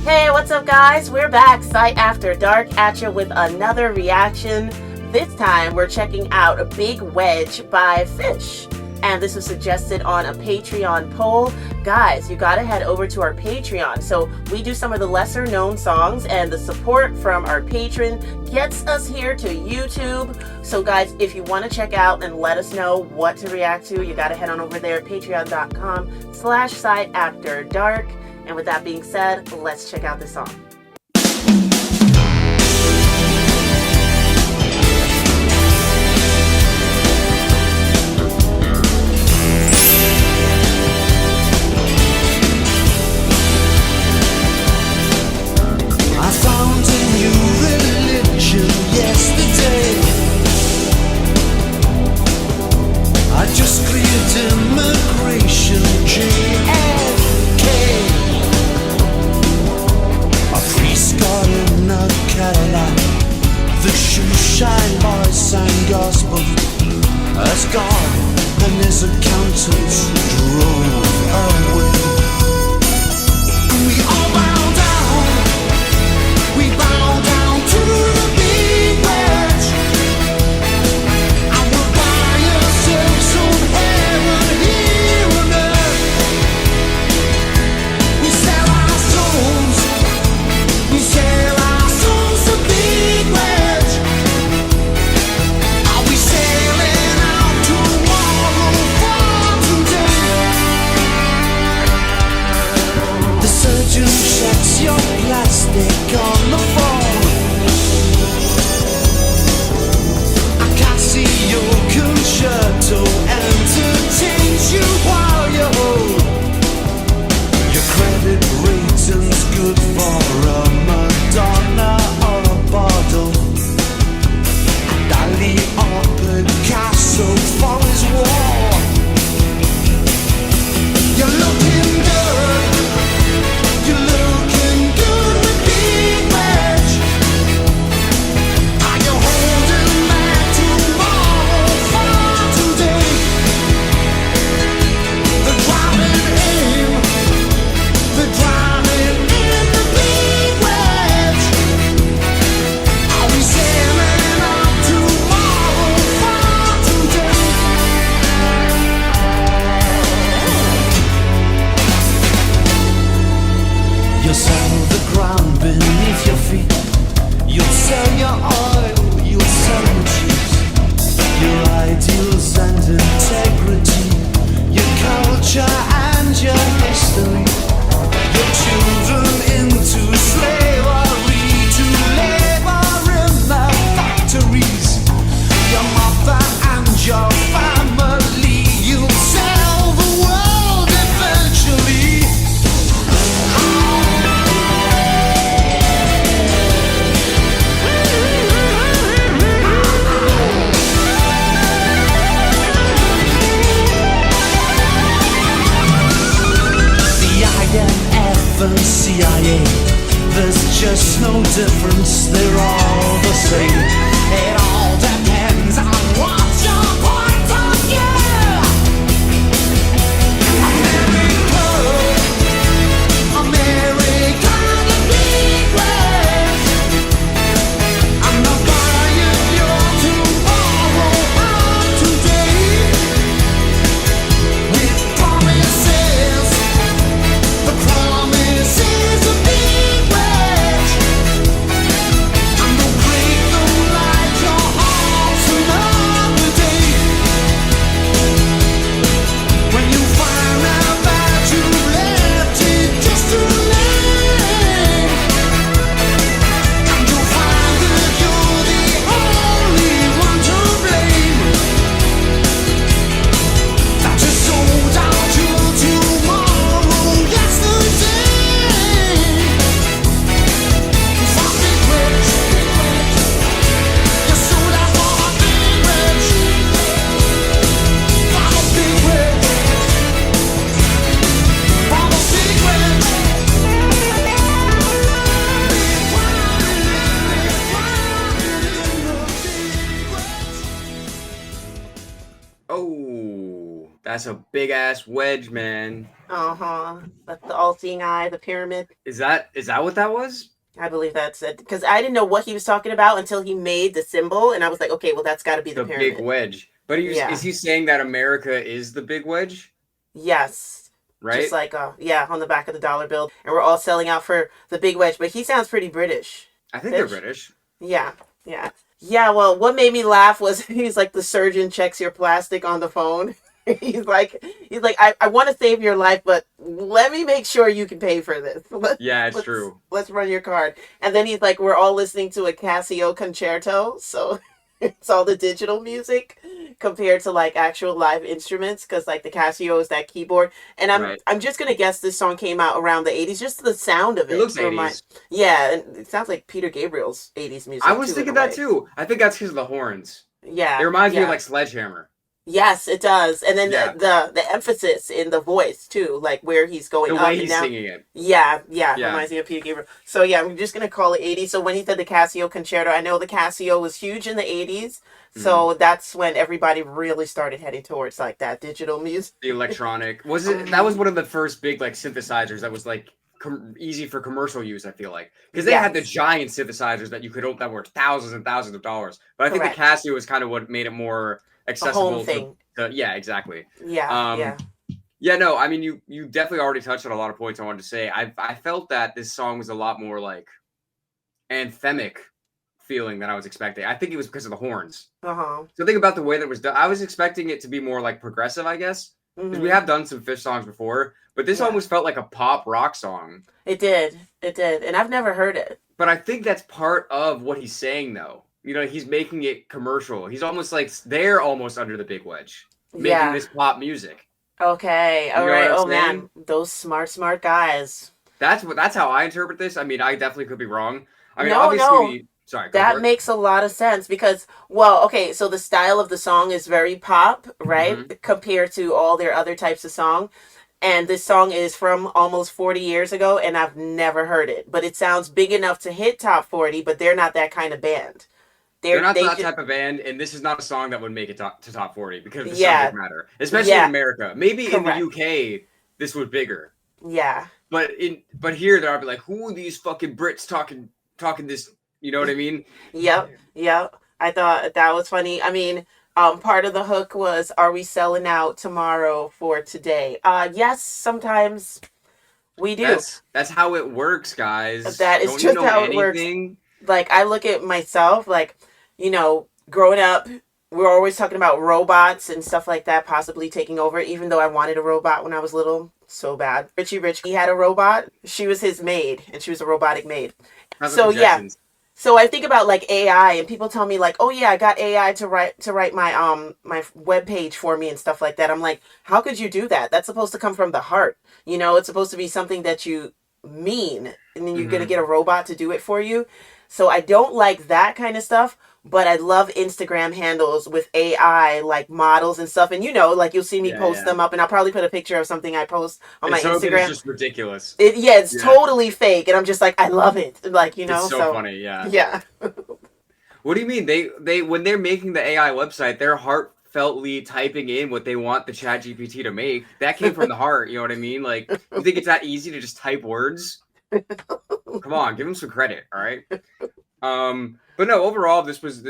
Hey, what's up guys? We're back, Sight After Dark, at you with another reaction. This time we're checking out a Big Wedge by Fish. And this was suggested on a Patreon poll. Guys, you gotta head over to our Patreon. So we do some of the lesser known songs, and the support from our patron gets us here to YouTube. So guys, if you want to check out and let us know what to react to, you gotta head on over there, patreon.com/SightAfterDark. And with that being said, let's check out this song. I found a new religion yesterday. I just cleared immigration, JFK. A priest got in a Cadillac. The shoe shine boys sang gospel as God and his accountants drove away. We all bow down. We bow down to the Big Wedge. I will buy yourself some heaven here on earth. We sell our souls. We sell our souls to Big Wedge. Are we sailing out tomorrow for today? The surgeon checks your plastic on the phone. I can't see your concerto entertains you while you hold. Your credit rating's good for a Madonna or a bottle. Dali or Picasso for his wall. You're looking good. You're looking good with Big Wedge. Are you holding back tomorrow for today? They're driving in. They're driving in the Big Wedge. Are we sailing out tomorrow for today? You'll settle the ground beneath your feet. You'll sell your oil, you'll sell your cheese, your ideals and integrity, your culture and your history, your children into slavery to labor in the factories, your mother and your family. You'll sell the world eventually. The IMF and CIA, there's just no difference, they're all the same. It all depends on what's your point of view. America, America, the Big Wedge. I'm not buying your tomorrow or today. With promises, the promises of Big Wedge. I'm gonna break them like your That's a big ass wedge, man. That's the all-seeing eye, the pyramid. Is that what that was? I believe that's it. Because I didn't know what he was talking about until he made the symbol, and I was like, okay, well, that's got to be the pyramid. Big wedge. But is he saying that America is the big wedge? Yes. Right? Just like, on the back of the dollar bill. And we're all selling out for the big wedge. But he sounds pretty British. I think they're British. Yeah. Yeah, well, what made me laugh was he's like, the surgeon checks your plastic on the phone. He's like, I want to save your life, but let me make sure you can pay for this. It's true. Let's run your card. And then he's like, we're all listening to a Casio concerto, so it's all the digital music compared to like actual live instruments, because like the Casio is that keyboard. And I'm just gonna guess this song came out around the 80s, just the sound of it. It looks 80s. Yeah, and it sounds like Peter Gabriel's 80s music. I was thinking that too. I think that's because of the horns. Yeah. It reminds me of like Sledgehammer. Yes, it does. And then the emphasis in the voice too, like where he's going the up way and he's down. singing it. Yeah, reminds me of Peter Gabriel. So yeah, I'm just gonna call it 80s. So when he said the Casio concerto, I know the Casio was huge in the 80s. So that's when everybody really started heading towards like that digital music. The electronic. Was it that was one of the first big like synthesizers that was like easy for commercial use, I feel like. Because they had the giant synthesizers that you could that were thousands and thousands of dollars. But I think the Casio was kind of what made it more accessible home thing. Exactly. Yeah. No, I mean you definitely already touched on a lot of points I wanted to say. I felt that this song was a lot more like anthemic feeling than I was expecting. I think it was because of the horns. So think about the way that it was done. I was expecting it to be more like progressive, I guess. Because we have done some Fish songs before, but this almost felt like a pop rock song. It did. And I've never heard it. But I think that's part of what he's saying though. You know, he's making it commercial. He's almost like they're almost under the big wedge, making this pop music. Okay, all right. Oh man, those smart guys. That's how I interpret this. I mean, I definitely could be wrong. I mean, obviously, sorry. That makes a lot of sense because, so the style of the song is very pop, right? Compared to all their other types of song. And this song is from almost 40 years ago, and I've never heard it. But it sounds big enough to hit top 40, but they're not that kind of band. They're not that type of band, and this is not a song that would make it to top 40 because of the subject matter, especially in America. Maybe in the UK, this was bigger. Yeah. But here, they'll be like, who are these fucking Brits talking this, you know what I mean? Yep. I thought that was funny. I mean, part of the hook was, are we selling out tomorrow for today? Yes, sometimes we do. That's how it works, guys. That is just how it works. Like, I look at myself, like, you know, growing up, we're always talking about robots and stuff like that possibly taking over, even though I wanted a robot when I was little so bad. Richie Rich, he had a robot. She was his maid, and she was a robotic maid. So I think about like AI, and people tell me like, oh yeah, I got AI to write my my web page for me and stuff like that. I'm like, how could you do that? That's supposed to come from the heart. You know, it's supposed to be something that you mean, and then you're gonna get a robot to do it for you. So I don't like that kind of stuff, but I love Instagram handles with AI, like models and stuff. And you know, like you'll see me post them up, and I'll probably put a picture of something I post on my Instagram. It's just ridiculous. It's totally fake, and I'm just like, I love it. Like, you know, it's so funny. Yeah. What do you mean? They when they're making the AI website, they're heartfeltly typing in what they want the ChatGPT to make. That came from the heart. You know what I mean? Like, you think it's that easy to just type words? Come on, give them some credit, all right? But no, overall, this was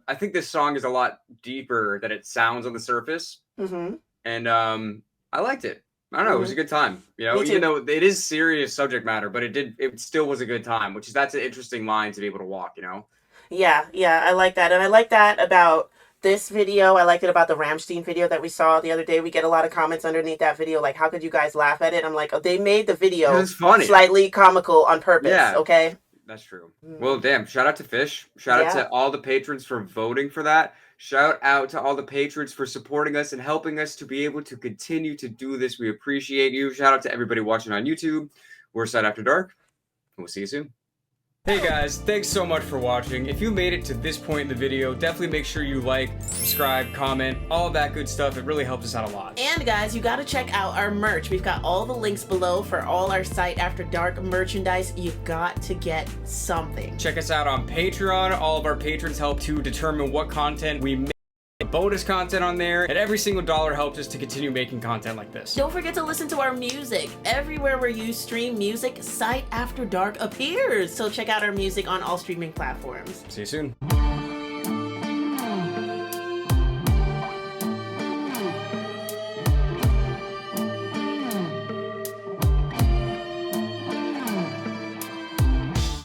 I think this song is a lot deeper than it sounds on the surface, and I liked it. I don't know, it was a good time. You know, even though it is serious subject matter, but it still was a good time, that's an interesting line to be able to walk. You know? Yeah, I like that, and I like that about this video. I liked it about the Rammstein video that we saw the other day. We get a lot of comments underneath that video, like, how could you guys laugh at it? I'm like, oh, they made the video slightly comical on purpose, okay? That's true. Well, damn, shout out to Fish. Shout out to all the patrons for voting for that. Shout out to all the patrons for supporting us and helping us to be able to continue to do this. We appreciate you. Shout out to everybody watching on YouTube. We're S.A.D. After Dark, and we'll see you soon. Hey guys, thanks so much for watching. If you made it to this point in the video, definitely make sure you like, subscribe, comment, all that good stuff. It really helps us out a lot. And guys, you gotta check out our merch. We've got all the links below for all our S.A.D. After Dark merchandise. You've got to get something. Check us out on Patreon. All of our patrons help to determine what content we make. bonus content on there, and every single dollar helps us to continue making content like this. Don't forget to listen to our music. Everywhere where you stream music, Sight After Dark appears. So check out our music on all streaming platforms. See you soon.